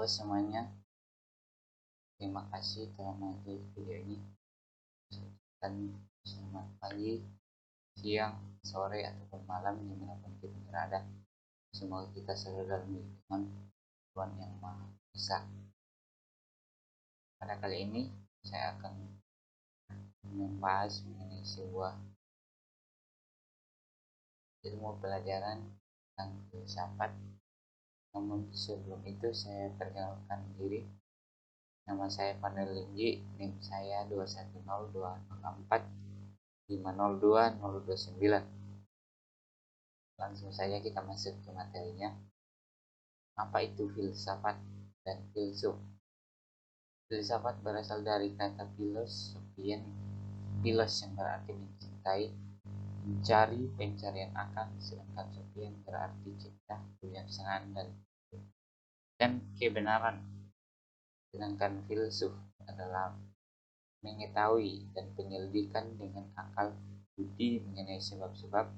Halo semuanya, terima kasih telah menonton video ini. Dan selamat pagi, siang, sore, ataupun malam dimanapun kita berada. Semoga kita selalu dalam lindungan Tuhan Yang Maha Esa. Pada kali ini saya akan membahas mengenai sebuah ilmu pelajaran tentang filsafat. Namun sebelum itu saya perkenalkan diri. Nama saya Panel Linggi, NIM saya 21024502029. Langsung saja kita masuk ke materinya. Apa itu filsafat dan filsuf? Filsafat berasal dari kata filosofian, filos yang berarti mencintai, mencari, pencarian akan, sedangkan sofian berarti cinta, kebijaksanaan dan kebenaran. Sedangkan filsuf adalah mengetahui dan penyelidikan dengan akal budi mengenai sebab-sebab,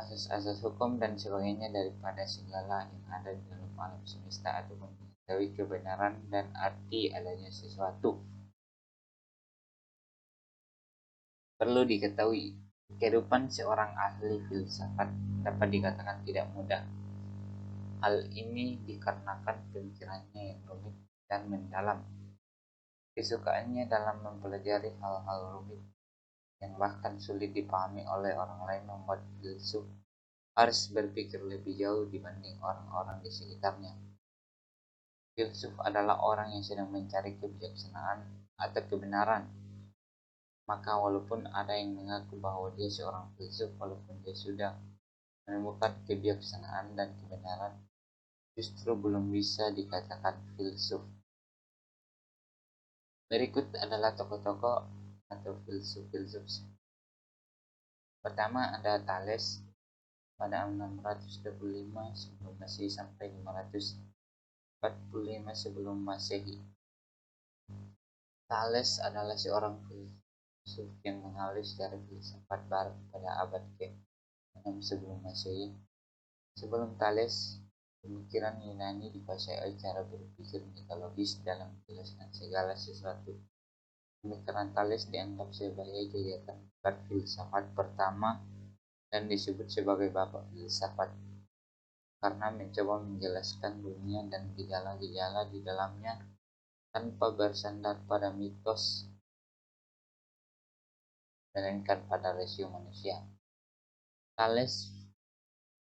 asas-asas hukum dan sebagainya daripada segala yang ada di dalam alam semesta, ataupun mengetahui kebenaran dan arti adanya sesuatu. Perlu diketahui, kehidupan seorang ahli filsafat dapat dikatakan tidak mudah. Hal ini dikarenakan pemikirannya yang rumit dan mendalam. Kesukaannya dalam mempelajari hal-hal rumit yang bahkan sulit dipahami oleh orang lain membuat filsuf harus berpikir lebih jauh dibanding orang-orang di sekitarnya. Filsuf adalah orang yang sedang mencari kebijaksanaan atau kebenaran. Maka walaupun ada yang mengaku bahwa dia seorang filsuf, walaupun dia sudah menemukan kebijaksanaan dan kebenaran, justru belum bisa dikatakan filsuf. Berikut adalah tokoh-tokoh atau filsuf-filsuf. Pertama ada Thales pada 625 sebelum Masehi sampai 545 sebelum Masehi. Thales adalah seorang filsuf yang mengenali secara filsafat barat pada abad ke-6 sebelum Masehi. Sebelum Thales, pemikiran Yunani dikuasai cara berpikir mitologis dalam menjelaskan segala sesuatu. Pemikiran Thales dianggap sebagai kegiatan berfilsafat pertama dan disebut sebagai bapak filsafat karena mencoba menjelaskan dunia dan gejala-gejala di dalamnya tanpa bersandar pada mitos, melainkan pada rasio manusia. Thales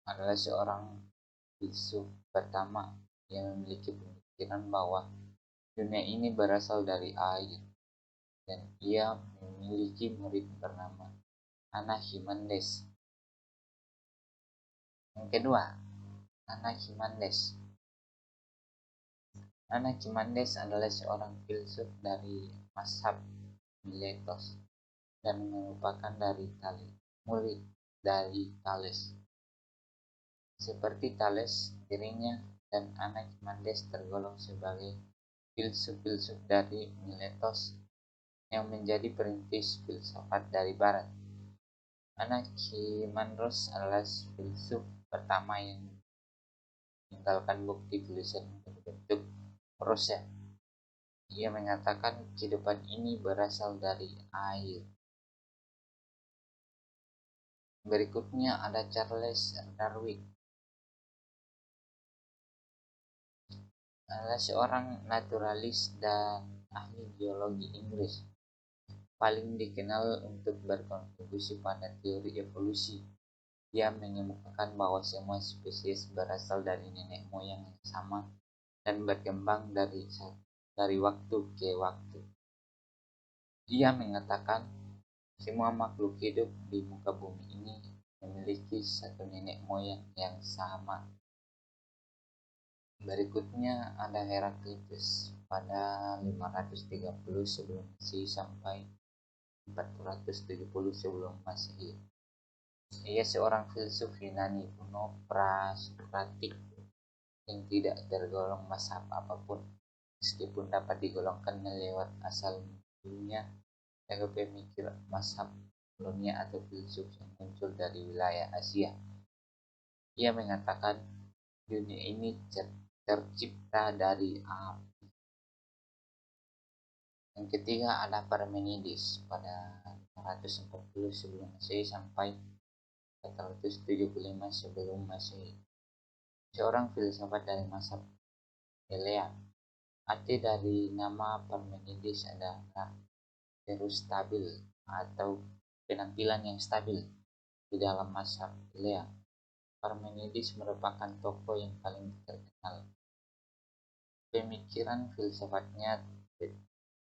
adalah seorang filsuf pertama yang memiliki pemikiran bahwa dunia ini berasal dari air, dan ia memiliki murid bernama Anaximenes. Yang kedua, Anaximenes. Anaximenes adalah seorang filsuf dari mazhab Miletos dan merupakan murid dari Thales. Seperti Thales, dirinya dan Anaximenes tergolong sebagai filsuf-filsuf dari Miletos yang menjadi perintis filsafat dari Barat. Anaximenes adalah filsuf pertama yang meninggalkan bukti tulisan berbentuk prosa. Ia mengatakan kehidupan ini berasal dari air. Berikutnya ada Charles Darwin. Adalah seorang naturalis dan ahli biologi Inggris, paling dikenal untuk berkontribusi pada teori evolusi. Ia mengemukakan bahwa semua spesies berasal dari nenek moyang yang sama dan berkembang dari waktu ke waktu. Ia mengatakan semua makhluk hidup di muka bumi ini memiliki satu nenek moyang yang sama. Berikutnya ada Heraklitus pada 530 sebelum Masehi sampai 470 sebelum Masehi. Ia seorang filsuf Yunani kuno prasokratik yang tidak tergolong mazhab apapun, meskipun dapat digolongkan lewat asal mulanya sebagai pemikir mazhab kolonia atau filsuf yang muncul dari wilayah Asia. Ia mengatakan dunia ini tercipta dari api. Yang ketiga ada Parmenides pada 440 sebelum Masehi sampai 475 sebelum Masehi. Seorang filsafat dari masa Elea. Arti dari nama Parmenides adalah terus stabil atau penampilan yang stabil di dalam masa Elea. Parmenides merupakan tokoh yang paling terkenal. Pemikiran filsafatnya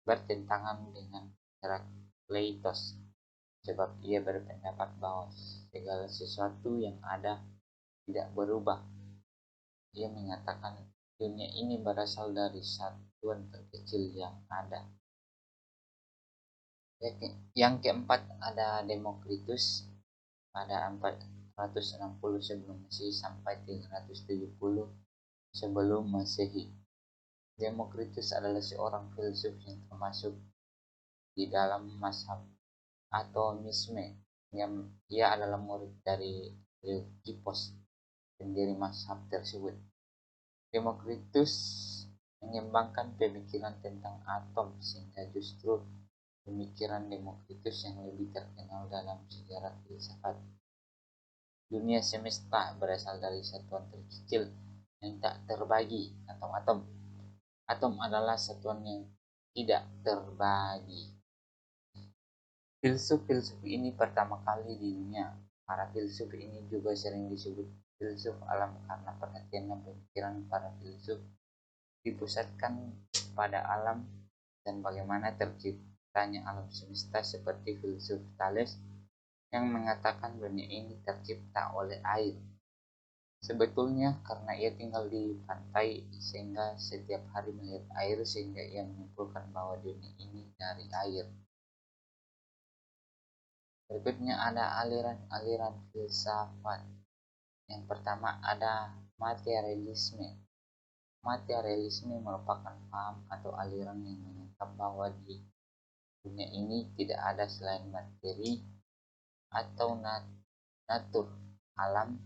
bertentangan dengan Herakleitos, sebab ia berpendapat bahwa segala sesuatu yang ada tidak berubah. Ia mengatakan dunia ini berasal dari satuan terkecil yang ada. Yang keempat ada Demokritus pada 460 sebelum Masehi sampai 370 sebelum Masehi. Demokritus adalah seorang filsuf yang termasuk di dalam mazhab atomisme. Ia adalah murid dari Leucippus, pendiri mazhab tersebut. Demokritus mengembangkan pemikiran tentang atom, sehingga justru pemikiran Demokritus yang lebih terkenal dalam sejarah filsafat. Dunia semesta berasal dari satuan terkecil yang tak terbagi atau atom. Atom adalah satuan yang tidak terbagi. Filsuf-filsuf ini pertama kali di dunia. Para filsuf ini juga sering disebut filsuf alam karena perhatian dan pemikiran para filsuf dipusatkan pada alam dan bagaimana terciptanya alam semesta, seperti filsuf Thales yang mengatakan dunia ini tercipta oleh air. Sebetulnya karena ia tinggal di pantai sehingga setiap hari melihat air, sehingga ia menyimpulkan bahwa dunia ini dari air. Berikutnya ada aliran-aliran filsafat. Yang pertama ada materialisme. Materialisme merupakan paham atau aliran yang menganggap bahwa di dunia ini tidak ada selain materi atau natur, alam,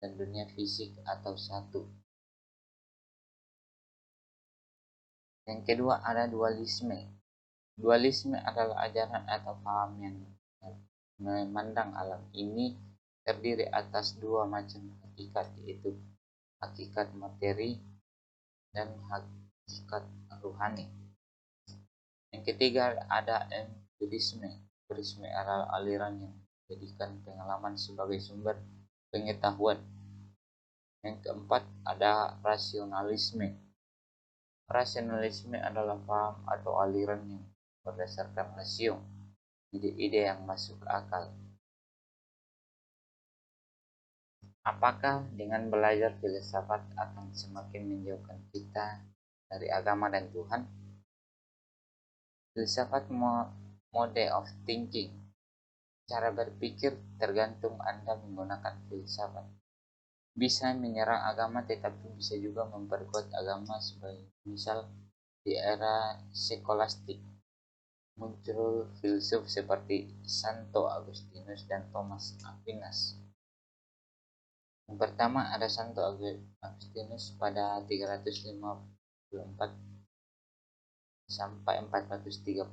dan dunia fisik atau satu. Yang kedua ada dualisme. Dualisme adalah ajaran atau paham yang memandang alam ini terdiri atas dua macam hakikat, yaitu hakikat materi dan hakikat rohani. Yang ketiga ada empirisme. Empirisme adalah aliran yang menjadikan pengalaman sebagai sumber pengetahuan. Yang keempat ada rasionalisme. Rasionalisme adalah paham atau aliran yang berdasarkan rasio, ide-ide yang masuk akal. Apakah dengan belajar filsafat akan semakin menjauhkan kita dari agama dan Tuhan? Filsafat mode of thinking. Cara berpikir tergantung Anda menggunakan filsafat. Bisa menyerang agama tetapi bisa juga memperkuat agama, sebagai misal di era skolastik muncul filsuf seperti Santo Agustinus dan Thomas Aquinas. Yang pertama ada Santo Agustinus pada 354 sampai 430.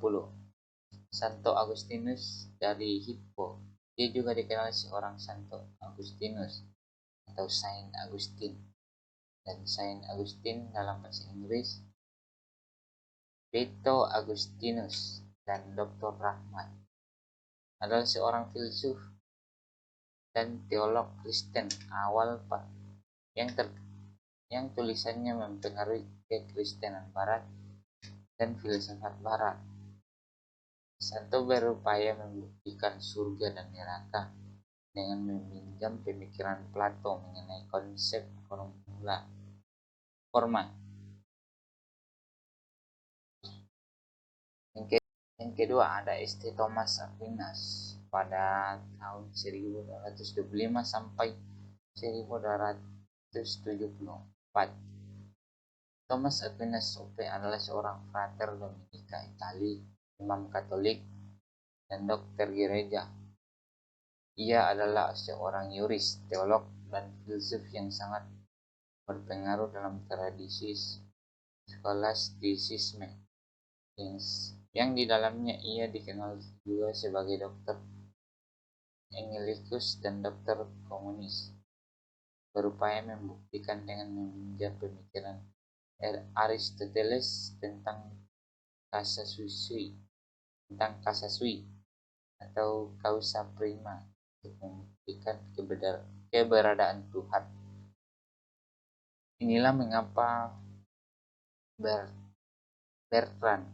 Santo Agustinus dari Hippo. Dia juga dikenal seorang Santo Agustinus atau Saint Augustine. Dan Saint Augustine dalam bahasa Inggris Beto Agustinus dan Dr. Rahmat adalah seorang filsuf dan teolog Kristen awal yang tulisannya mempengaruhi kekristenan Barat dan filsafat Barat. Santo berupaya membuktikan surga dan neraka dengan meminjam pemikiran Plato mengenai konsep forma. Yang kedua ada St. Thomas Aquinas pada tahun 1225 sampai 1274. Thomas Aquinas OP adalah seorang frater Dominika Itali, imam Katolik, dan dokter gereja. Ia adalah seorang yuris, teolog, dan filsuf yang sangat berpengaruh dalam tradisi skolastisisme yang di dalamnya ia dikenal juga sebagai dokter Anglikus dan dokter komunis, berupaya membuktikan dengan meminjam pemikiran Aristoteles tentang kasasui atau causa prima untuk membuktikan keberadaan Tuhan. Inilah mengapa Bertrand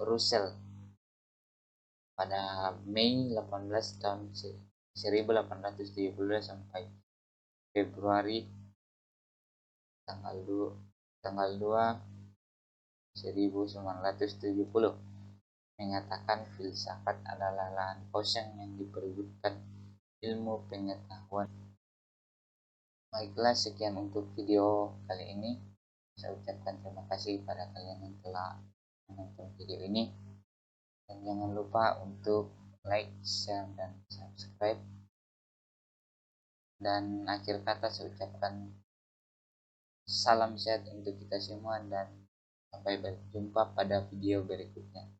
Russell pada Mei 18 tahun 1870 sampai Februari tanggal 2 1970 mengatakan filsafat adalah lahan kosong yang diperebutkan ilmu pengetahuan. Baiklah, sekian untuk video kali ini. Saya ucapkan terima kasih pada kalian yang telah menonton video ini. Dan jangan lupa untuk like, share, dan subscribe. Dan akhir kata saya ucapkan salam sehat untuk kita semua dan sampai berjumpa pada video berikutnya.